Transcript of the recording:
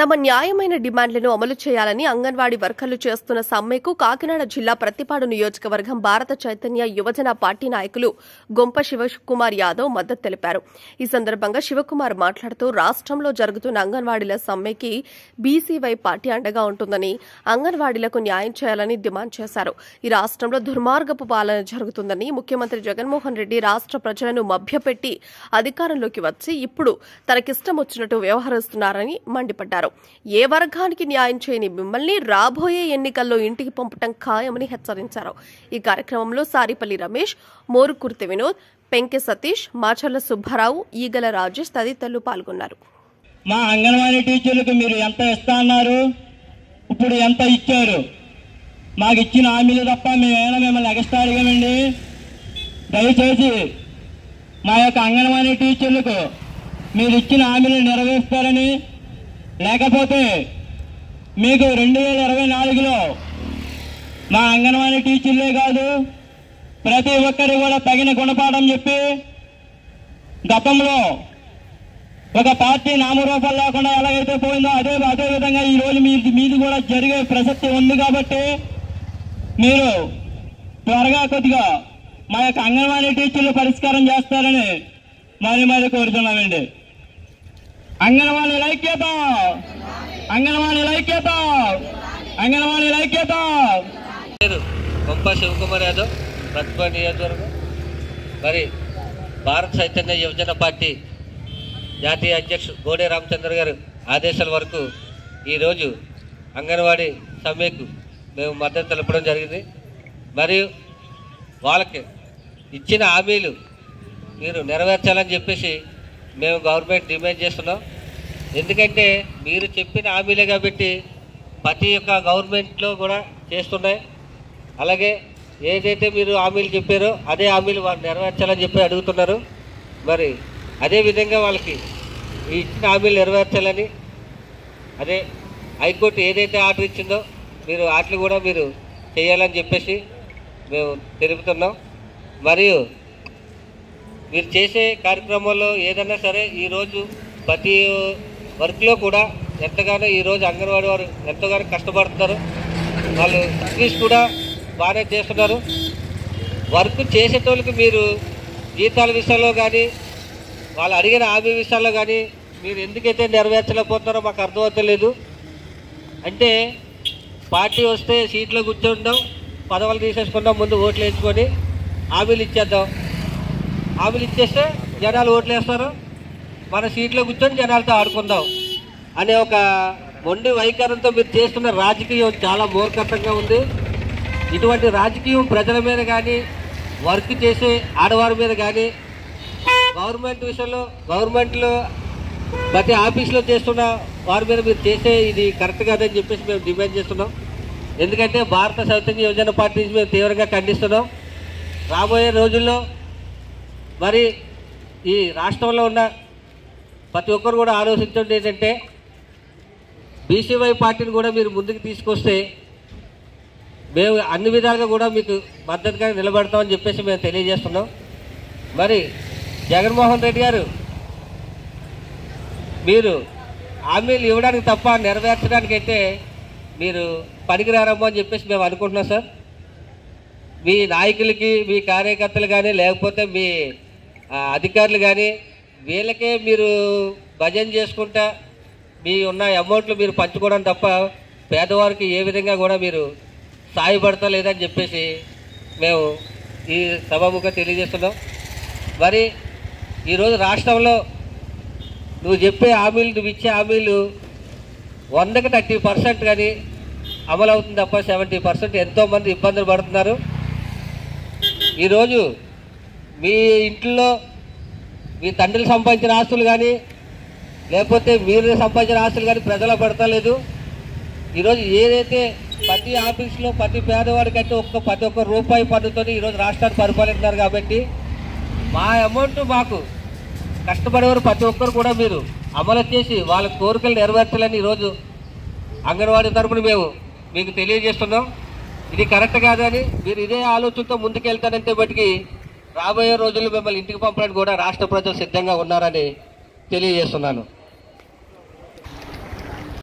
తమ న్యాయమైన డిమాండ్లను అమలు చేయాలని అంగన్వాడీ వర్కర్లు చేస్తున్న సమ్మెకు కాకినాడ జిల్లా ప్రత్తిపాడు నియోజకవర్గం భారత చైతన్య యువజన పార్టీ నాయకులు గొంప శివకుమార్ యాదవ్ మద్దతు తెలిపారు. ఈ సందర్భంగా శివకుమార్ మాట్లాడుతూ రాష్ట్రంలో జరుగుతున్న అంగన్వాడీల సమ్మెకి బీసీవై పార్టీ అండగా ఉంటుందని, అంగన్వాడీలకు న్యాయం చేయాలని డిమాండ్ చేశారు. ఈ రాష్ట్రంలో దుర్మార్గపు పాలన జరుగుతుందని, ముఖ్యమంత్రి జగన్మోహన్ రెడ్డి రాష్ట్ర ప్రజలను మభ్యపెట్టి అధికారంలోకి వచ్చి ఇప్పుడు తనకిష్టం వచ్చినట్టు వ్యవహరిస్తున్నారని మండిపడ్డారు. ఏ వర్గానికి న్యాయం చేయని మిమ్మల్ని రాబోయే ఎన్నికల్లో ఇంటికి పంపటం ఖాయమని హెచ్చరించారు. ఈ కార్యక్రమంలో సారిపల్లి రమేష్, మోరుకుర్తి వినోద్, పెంకె సతీష్, మాచర్ల సుబ్బారావు, ఈగల రాజేష్ తదితరులు పాల్గొన్నారు. మా అంగన్వాడీ టీచర్లకు మీరు ఎంత ఇస్తా అన్నారు, ఇప్పుడు ఎంత ఇచ్చారు? మాకు ఇచ్చిన హామీలు తప్ప మేమేమైనా మిమ్మల్ని ఎగస్ట్రా అడిగామండి? దయచేసి మా యొక్క అంగన్వాడీ టీచర్లకు మీరు ఇచ్చిన హామీలు నెరవేరుస్తారని, లేకపోతే మీకు 2024లో మా అంగన్వాడీ టీచర్లే కాదు ప్రతి ఒక్కరు కూడా తగిన గుణపాఠం చెప్పి గతంలో ఒక పార్టీ నామరూపాలు లేకుండా ఎలాగైతే పోయిందో అదే విధంగా ఈరోజు మీది కూడా జరిగే ప్రసక్తి ఉంది. కాబట్టి మీరు త్వరగా కొద్దిగా మా యొక్క అంగన్వాడీ టీచర్లు పరిష్కారం చేస్తారని మరి కోరుతున్నామండి. అంగన్వాడీ ఐక్యత, అంగన్వాడీ ఐక్యత, అంగన్వాడీ ఐక్యత. గొంప శివకుమార్ యాదవ్, ప్రతిపాడు నియోజకవర్గం. మరి భారత చైతన్య యువజన పార్టీ జాతీయ అధ్యక్షుడు గోడే రామచంద్ర గారు ఆదేశాల వరకు ఈరోజు అంగన్వాడీ సమ్మెకు మేము మద్దతు తెలపడం జరిగింది. మరియు వాళ్ళకి ఇచ్చిన హామీలు మీరు నెరవేర్చాలని చెప్పేసి మేము గవర్నమెంట్ డిమాండ్ చేస్తున్నాం. ఎందుకంటే మీరు చెప్పిన హామీలే కాబట్టి ప్రతి ఒక్క గవర్నమెంట్లో కూడా చేస్తున్నాయి. అలాగే ఏదైతే మీరు హామీలు చెప్పారో అదే హామీలు వాళ్ళు నెరవేర్చాలని చెప్పి అడుగుతున్నారు. మరి అదేవిధంగా వాళ్ళకి ఇచ్చిన హామీలు నెరవేర్చాలని, అదే హైకోర్టు ఏదైతే ఆర్డర్ ఇచ్చిందో మీరు వాటిని కూడా మీరు చేయాలని చెప్పేసి మేము తెలుపుతున్నాం. మరియు మీరు చేసే కార్యక్రమాల్లో ఏదైనా సరే ఈరోజు ప్రతి వర్క్లో కూడా ఎంతగానో ఈరోజు అంగన్వాడీ వారు ఎంతగానో కష్టపడుతున్నారు. వాళ్ళు సర్వీస్ కూడా బాగానే చేస్తున్నారు. వర్క్ చేసేటోళ్ళకి మీరు జీతాల విషయంలో కానీ వాళ్ళు అడిగిన హామీ విషయాల్లో కానీ మీరు ఎందుకైతే నెరవేర్చలేకపోతున్నారో మాకు అర్థమవుతలేదు. అంటే పార్టీ వస్తే సీట్లో కూర్చుంటాం, పదవులు తీసేసుకుంటాం, ముందు ఓట్లు వేసుకొని హామీలు ఇచ్చేద్దాం. హామీలు ఇచ్చేస్తే జనాలు ఓట్లు వేస్తారు, మన సీట్లో కూర్చొని జనాలతో ఆడుకుందాం అనే ఒక మొండి వైఖరితో మీరు చేస్తున్న రాజకీయం చాలా మూర్ఖతంగా ఉంది. ఇటువంటి రాజకీయం ప్రజల మీద కానీ, వర్క్ చేసే ఆడవారి మీద కానీ, గవర్నమెంట్ విషయంలో గవర్నమెంట్లో ప్రతి ఆఫీసులో చేస్తున్న వారి మీద మీరు చేసే ఇది కరెక్ట్ కాదని చెప్పేసి మేము డిమాండ్ చేస్తున్నాం. ఎందుకంటే భారత చైతన్య యువజన పార్టీ మేము తీవ్రంగా ఖండిస్తున్నాం. రాబోయే రోజుల్లో మరి ఈ రాష్ట్రంలో ఉన్న ప్రతి ఒక్కరు కూడా ఆలోచించండి ఏంటంటే బీసీవై పార్టీని కూడా మీరు ముందుకు తీసుకొస్తే మేము అన్ని విధాలుగా కూడా మీకు మద్దతుగా నిలబడతామని చెప్పేసి మేము తెలియజేస్తున్నాం. మరి జగన్మోహన్ రెడ్డి గారు మీరు హామీలు ఇవ్వడానికి తప్ప నెరవేర్చడానికి అయితే మీరు పనికిరారమ్మో అని చెప్పేసి మేము అనుకుంటున్నాం సార్. మీ నాయకులకి, మీ కార్యకర్తలు కానీ, లేకపోతే మీ అధికారులు కానీ వీళ్ళకే మీరు భజన చేసుకుంటా మీ ఉన్న అమౌంట్లు మీరు పంచుకోవడం తప్ప పేదవారికి ఏ విధంగా కూడా మీరు సాయపడతా లేదని చెప్పేసి మేము ఈ సభాముఖంగా తెలియజేస్తున్నాం. మరి ఈరోజు రాష్ట్రంలో నువ్వు చెప్పే హామీలు, నువ్వు ఇచ్చే హామీలు 100కి 30% కానీ అమలు అవుతుంది తప్ప 70% ఎంతోమంది ఇబ్బందులు పడుతున్నారు. ఈరోజు మీ ఇంట్లో మీ తండ్రులు సంపాదించిన ఆస్తులు కానీ, లేకపోతే మీరు సంపాదించిన ఆస్తులు కానీ ప్రజలు పడతలేదు. ఈరోజు ఏదైతే ప్రతి ఆఫీసులో ప్రతి పేదవాడికంటే ప్రతి ఒక్క రూపాయి పన్నుతో ఈరోజు రాష్ట్రాన్ని పరిపాలిస్తున్నారు. కాబట్టి మా అమౌంట్ మాకు కష్టపడేవారు ప్రతి ఒక్కరు కూడా మీరు అమలు చేసి వాళ్ళ కోరికలు నెరవేర్చాలని ఈరోజు అంగన్వాడీ తరఫున మేము మీకు తెలియజేస్తున్నాం. ఇది కరెక్ట్ కాదని మీరు ఇదే ఆలోచనతో ముందుకెళ్తానంటే బట్టికి రాబోయే రోజుల్లో మిమ్మల్ని ఇంటికి పంపడానికి కూడా రాష్ట్ర ప్రజలు సిద్ధంగా ఉన్నారని తెలియజేస్తున్నాను.